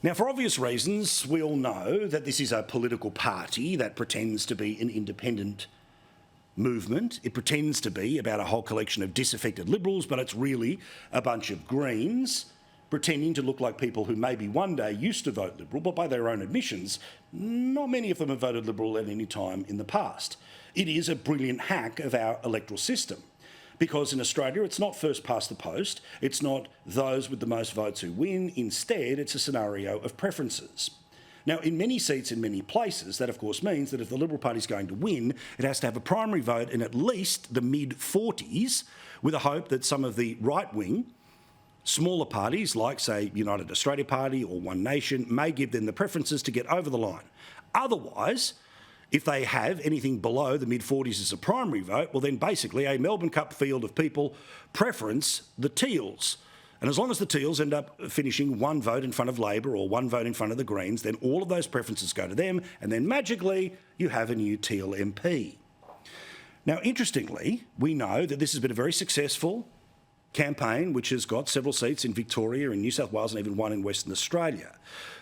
Now, for obvious reasons, we all know that this is a political party that pretends to be an independent movement. It pretends to be about a whole collection of disaffected Liberals, but it's really a bunch of Greens pretending to look like people who maybe one day used to vote Liberal, but by their own admissions, not many of them have voted Liberal at any time in the past. It is a brilliant hack of our electoral system. Because in Australia, it's not first past the post, it's not those with the most votes who win. Instead, it's a scenario of preferences. Now, in many seats in many places, that of course means that if the Liberal Party is going to win, it has to have a primary vote in at least the mid-40s, with a hope that some of the right-wing, smaller parties like, say, United Australia Party or One Nation may give them the preferences to get over the line. Otherwise, if they have anything below the mid-40s as a primary vote, well then basically a Melbourne Cup field of people preference the Teals. And as long as the Teals end up finishing one vote in front of Labor or one vote in front of the Greens, then all of those preferences go to them, and then magically you have a new Teal MP. Now, interestingly, we know that this has been a very successful campaign which has got several seats in Victoria and New South Wales and even one in Western Australia.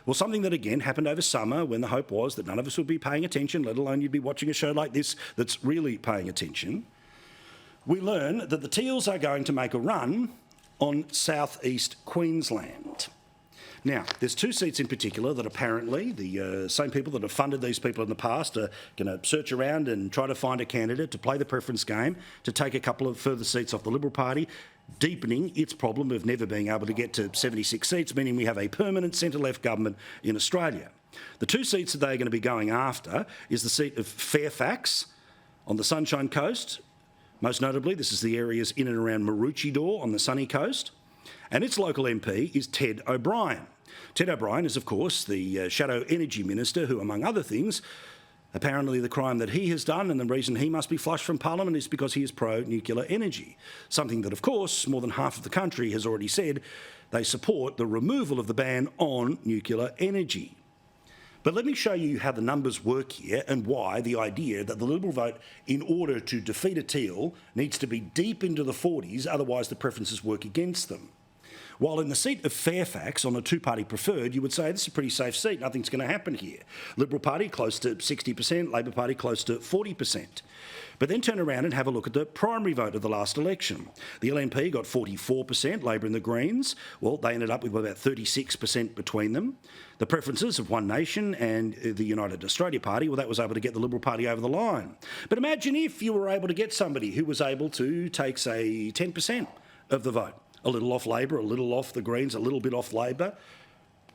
Well, something that again happened over summer when the hope was that none of us would be paying attention, let alone you'd be watching a show like this that's really paying attention. We learn that the Teals are going to make a run on southeast Queensland. Now, there's two seats in particular that apparently the same people that have funded these people in the past are going to search around and try to find a candidate to play the preference game, to take a couple of further seats off the Liberal Party, deepening its problem of never being able to get to 76 seats, meaning we have a permanent centre-left government in Australia. The two seats that they're going to be going after is the seat of Fairfax on the Sunshine Coast. Most notably, this is the areas in and around Maroochydore on the sunny coast. And its local MP is Ted O'Brien. Ted O'Brien is, of course, the Shadow Energy Minister who, among other things, apparently the crime that he has done and the reason he must be flushed from Parliament is because he is pro-nuclear energy, something that, of course, more than half of the country has already said they support the removal of the ban on nuclear energy. But let me show you how the numbers work here and why the idea that the Liberal vote, in order to defeat a Teal, needs to be deep into the 40s, otherwise the preferences work against them. While in the seat of Fairfax, on a two-party preferred, you would say this is a pretty safe seat, nothing's going to happen here. Liberal Party close to 60%, Labor Party close to 40%. But then turn around and have a look at the primary vote of the last election. The LNP got 44%, Labor and the Greens. Well, they ended up with about 36% between them. The preferences of One Nation and the United Australia Party, well, that was able to get the Liberal Party over the line. But imagine if you were able to get somebody who was able to take, say, 10% of the vote. A little off Labor, a little off the Greens, a little bit off Labor.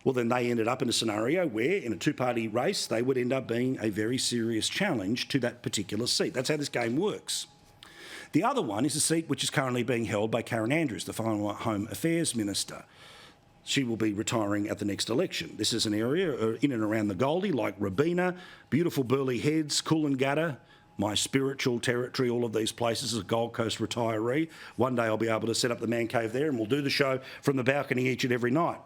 Well, then they ended up in a scenario where, in a two-party race, they would end up being a very serious challenge to that particular seat. That's how this game works. The other one is a seat which is currently being held by Karen Andrews, the former Home Affairs Minister. She will be retiring at the next election. This is an area in and around the Goldie, like Robina, beautiful Burleigh Heads, Coolangatta, my spiritual territory, all of these places as a Gold Coast retiree. One day I'll be able to set up the man cave there and we'll do the show from the balcony each and every night.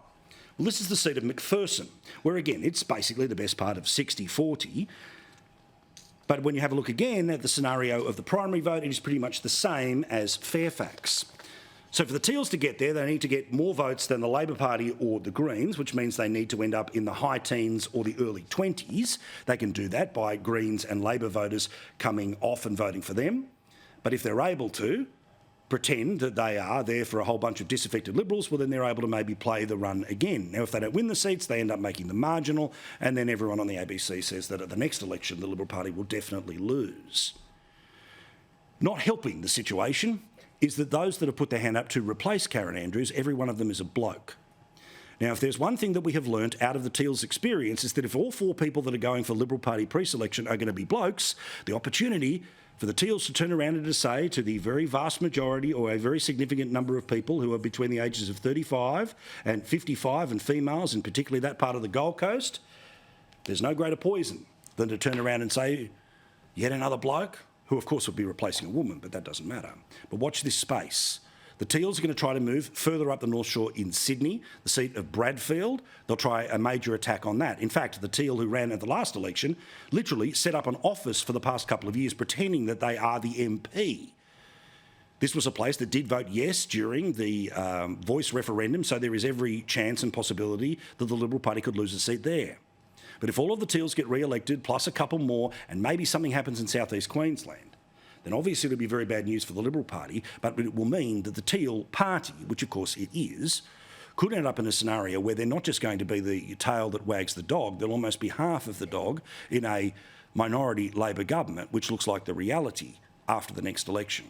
Well, this is the seat of McPherson, where again, it's basically the best part of 60-40. But when you have a look again at the scenario of the primary vote, it is pretty much the same as Fairfax. So for the Teals to get there, they need to get more votes than the Labor Party or the Greens, which means they need to end up in the high teens or the early 20s. They can do that by Greens and Labor voters coming off and voting for them. But if they're able to pretend that they are there for a whole bunch of disaffected Liberals, well, then they're able to maybe play the run again. Now, if they don't win the seats, they end up making them marginal, and then everyone on the ABC says that at the next election, the Liberal Party will definitely lose. Not helping the situation is that those that have put their hand up to replace Karen Andrews, every one of them is a bloke. Now, if there's one thing that we have learnt out of the Teals' experience is that if all four people that are going for Liberal Party pre-selection are going to be blokes, the opportunity for the Teals to turn around and to say to the very vast majority or a very significant number of people who are between the ages of 35 and 55 and females, and particularly that part of the Gold Coast, there's no greater poison than to turn around and say, yet another bloke, who of course would be replacing a woman, but that doesn't matter. But watch this space. The Teals are going to try to move further up the North Shore in Sydney, the seat of Bradfield. They'll try a major attack on that. In fact, the Teal who ran at the last election literally set up an office for the past couple of years pretending that they are the MP. This was a place that did vote yes during the voice referendum, so there is every chance and possibility that the Liberal Party could lose a seat there. But if all of the Teals get re-elected, plus a couple more, and maybe something happens in southeast Queensland, then obviously it'll be very bad news for the Liberal Party, but it will mean that the Teal Party, which of course it is, could end up in a scenario where they're not just going to be the tail that wags the dog, they'll almost be half of the dog in a minority Labor government, which looks like the reality after the next election.